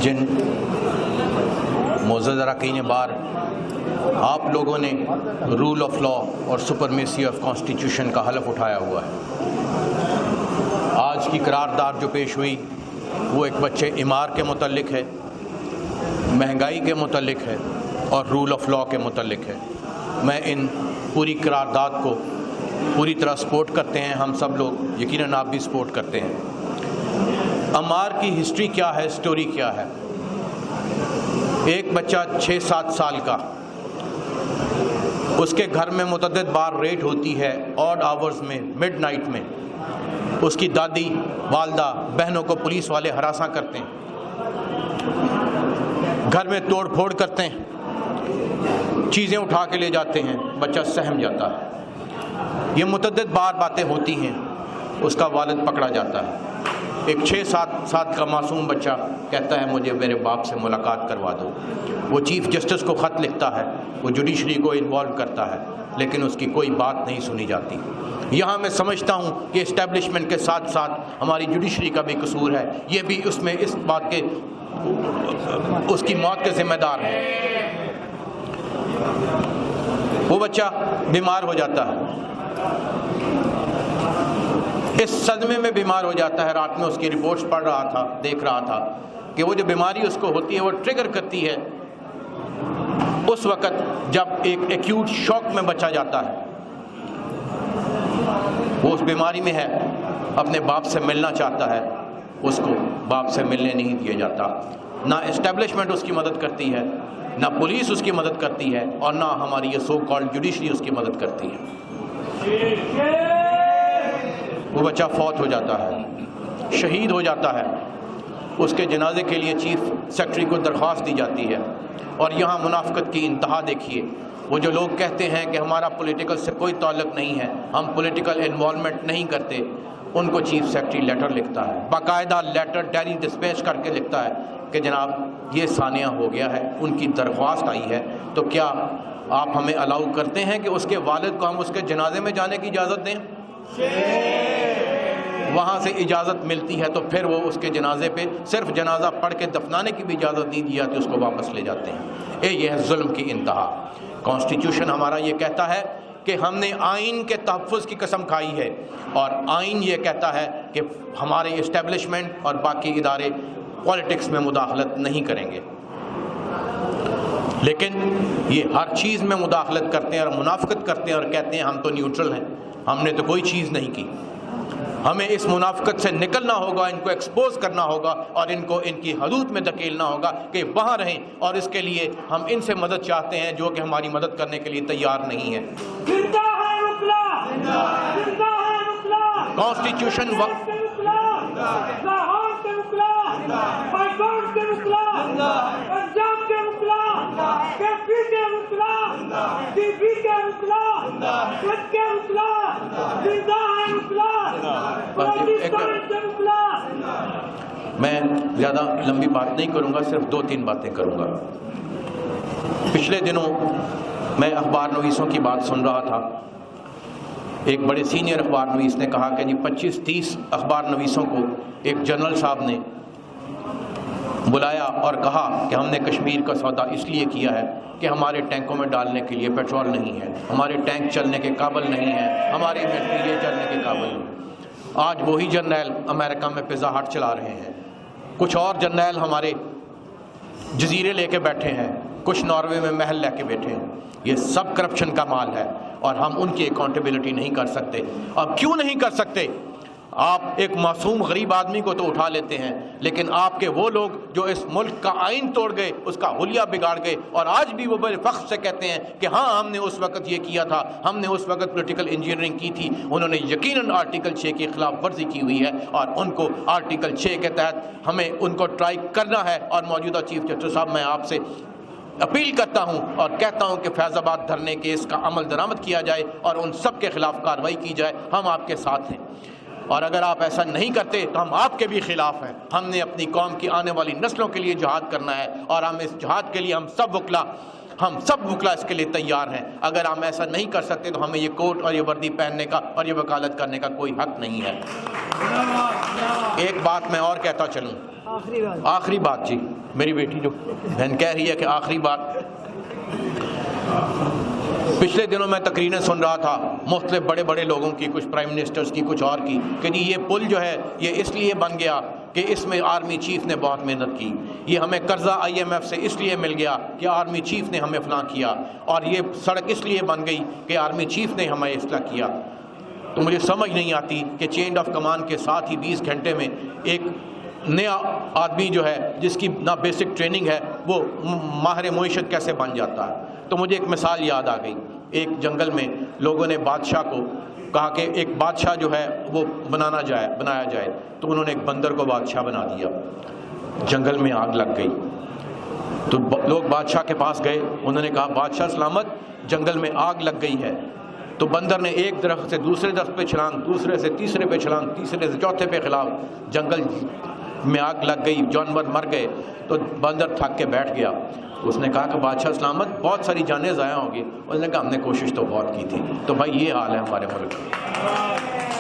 जिन मोअज़्ज़ज़ अरकान बार आप लोगों ने रूल ऑफ लॉ और सुपरमेसी ऑफ कॉन्स्टिट्यूशन का हलफ उठाया हुआ है। आज की करारदाद जो पेश हुई वो एक बच्चे इमार के मुतल्लिक है, महंगाई के मुतल्लिक है और रूल ऑफ लॉ के मुतल्लिक है। मैं इन पूरी करारदाद को पूरी तरह सपोर्ट करते हैं, हम सब लोग, यकीनन आप भी सपोर्ट करते हैं। अमार की हिस्ट्री क्या है, स्टोरी क्या है? एक बच्चा 6-7 साल का, उसके घर में मुतअद्दिद बार रेड होती है, ऑड आवर्स में, मिड नाइट में। उसकी दादी, वालदा, बहनों को पुलिस वाले हरासा करते हैं, घर में तोड़ फोड़ करते हैं, चीज़ें उठा के ले जाते हैं, बच्चा सहम जाता है। ये मुतअद्दिद बार बातें होती हैं, उसका वालिद पकड़ा जाता है। एक 6-7 साल का मासूम बच्चा कहता है मुझे मेरे बाप से मुलाकात करवा दो। वो चीफ़ जस्टिस को ख़त लिखता है, वो जुडिशरी को इन्वॉल्व करता है, लेकिन उसकी कोई बात नहीं सुनी जाती। यहाँ मैं समझता हूँ कि इस्टेब्लिशमेंट के साथ साथ हमारी जुडिशरी का भी कसूर है, ये भी उसमें इस बात के उसकी मौत के ज़िम्मेदार है। वो बच्चा बीमार हो जाता है, इस सदमे में बीमार हो जाता है। रात में उसकी रिपोर्ट्स पढ़ रहा था, देख रहा था कि वो जो बीमारी उसको होती है वो ट्रिगर करती है उस वक़्त जब एक एक्यूट शॉक में बच्चा जाता है। वो उस बीमारी में है, अपने बाप से मिलना चाहता है, उसको बाप से मिलने नहीं दिया जाता। ना इस्टेब्लिशमेंट उसकी मदद करती है, ना पुलिस उसकी मदद करती है, और ना हमारी ये सो कॉल्ड जुडिशरी उसकी मदद करती है। वो बच्चा फौत हो जाता है, शहीद हो जाता है। उसके जनाजे के लिए चीफ सेक्रेटरी को दरख्वास्त दी जाती है। और यहाँ मुनाफिकत की इंतहा देखिए, वो जो लोग कहते हैं कि हमारा पॉलिटिकल से कोई ताल्लुक़ नहीं है, हम पॉलिटिकल इन्वॉल्वमेंट नहीं करते, उनको चीफ सेक्रेटरी लेटर लिखता है, बाकायदा लेटर डायरी डिस्पैच करके लिखता है कि जनाब ये सानिया हो गया है, उनकी दरख्वास्त आई है, तो क्या आप हमें अलाउ करते हैं कि उसके वालिद को हम उसके जनाजे में जाने की इजाज़त दें? वहाँ से इजाज़त मिलती है तो फिर वो उसके जनाजे पे सिर्फ जनाजा पढ़ के दफनाने की भी इजाज़त नहीं दी जाती, उसको वापस ले जाते हैं। ये है जुल्म की इंतहा। कॉन्स्टिट्यूशन हमारा ये कहता है कि हमने आइन के तहफ़्फ़ुज़ की कसम खाई है, और आइन ये कहता है कि हमारे इस्टेब्लिशमेंट और बाकी इदारे पॉलिटिक्स में मुदाखलत नहीं करेंगे। लेकिन ये हर चीज़ में मुदाखलत करते हैं और मुनाफिकत करते हैं और कहते हैं हम तो न्यूट्रल हैं, हमने तो कोई चीज़ नहीं की। हमें इस मुनाफिकत से निकलना होगा, इनको एक्सपोज करना होगा और इनको इनकी हदूद में धकेलना होगा कि वहाँ रहें, और इसके लिए हम इनसे मदद चाहते हैं जो कि हमारी मदद करने के लिए तैयार नहीं है। कॉन्स्टिट्यूशन मैं ज़्यादा लंबी बात नहीं करूँगा, सिर्फ 2-3 बातें करूँगा। पिछले दिनों मैं अखबार नवीसों की बात सुन रहा था। एक बड़े सीनियर अखबार नवीस ने कहा कि जी 25-30 अखबार नवीसों को एक जनरल साहब ने बुलाया और कहा कि हमने कश्मीर का सौदा इसलिए किया है कि हमारे टैंकों में डालने के लिए पेट्रोल नहीं है, हमारे टैंक चलने के काबिल नहीं है, हमारी मिलिट्री चलने के काबिल नहीं। आज वही जर्नैल अमेरिका में पिज़्ज़ा हट चला रहे हैं, कुछ और जर्नैल हमारे जजीरे लेके बैठे हैं, कुछ नॉर्वे में महल लेके बैठे हैं। ये सब करप्शन का माल है और हम उनकी अकाउंटेबिलिटी नहीं कर सकते। अब क्यों नहीं कर सकते? आप एक मासूम गरीब आदमी को तो उठा लेते हैं, लेकिन आपके वो लोग जो इस मुल्क का आइन तोड़ गए, उसका हुलिया बिगाड़ गए, और आज भी वो बड़े फख्र से कहते हैं कि हाँ हमने उस वक़्त ये किया था, हमने उस वक़्त पॉलिटिकल इंजीनियरिंग की थी। उन्होंने यकीनन आर्टिकल 6 की खिलाफ वर्जी की हुई है और उनको आर्टिकल 6 के तहत हमें उनको ट्राई करना है। और मौजूदा चीफ जस्टिस साहब, मैं आपसे अपील करता हूं और कहता हूं कि फैज़ाबाद धरने केस का अमल दरामद किया जाए और उन सब के खिलाफ कार्रवाई की जाए। हम आपके साथ हैं, और अगर आप ऐसा नहीं करते तो हम आपके भी खिलाफ हैं। हमने अपनी कौम की आने वाली नस्लों के लिए जिहाद करना है, और हम इस जिहाद के लिए हम सब वकला ہم سب وکلا اس کے لیے تیار ہیں. اگر ہم ایسا نہیں کر سکتے تو ہمیں یہ کوٹ اور یہ وردی پہننے کا اور یہ وکالت کرنے کا کوئی حق نہیں ہے. ایک بات میں اور کہتا چلوں, آخری بات جی, میری بیٹی جو بہن کہہ رہی ہے کہ آخری بات, پچھلے دنوں میں تقریریں سن رہا تھا مختلف بڑے بڑے لوگوں کی, کچھ پرائم منسٹرز کی, کچھ اور کی, کہ جی یہ پل جو ہے یہ اس لیے بن گیا کہ اس میں آرمی چیف نے بہت محنت کی, یہ ہمیں قرضہ IMF سے اس لیے مل گیا کہ آرمی چیف نے ہمیں فلاں کیا, اور یہ سڑک اس لیے بن گئی کہ آرمی چیف نے ہمیں اصلاح کیا. تو مجھے سمجھ نہیں آتی کہ چین آف کمان کے ساتھ ہی 20 گھنٹے میں ایک نیا آدمی جو ہے جس کی نہ بیسک ٹریننگ ہے وہ ماہر معیشت کیسے بن جاتا ہے. تو مجھے ایک مثال یاد آ گئی. ایک جنگل میں لوگوں نے بادشاہ کو کہا کہ ایک بادشاہ جو ہے وہ بنایا جائے, تو انہوں نے ایک بندر کو بادشاہ بنا دیا. جنگل میں آگ لگ گئی تو لوگ بادشاہ کے پاس گئے, انہوں نے کہا بادشاہ سلامت, جنگل میں آگ لگ گئی ہے. تو بندر نے ایک درخت سے دوسرے درخت پہ چھلانگ, دوسرے سے تیسرے پہ چھلانگ, تیسرے سے چوتھے پہ خلاف, جنگل میں آگ لگ گئی, جانور مر گئے. تو بندر تھک کے بیٹھ گیا. اس نے کہا کہ بادشاہ سلامت بہت ساری جانیں ضائع ہوں گی. اس نے کہا ہم نے کوشش تو بہت کی تھی. تو بھائی یہ حال ہے ہمارے ملک میں.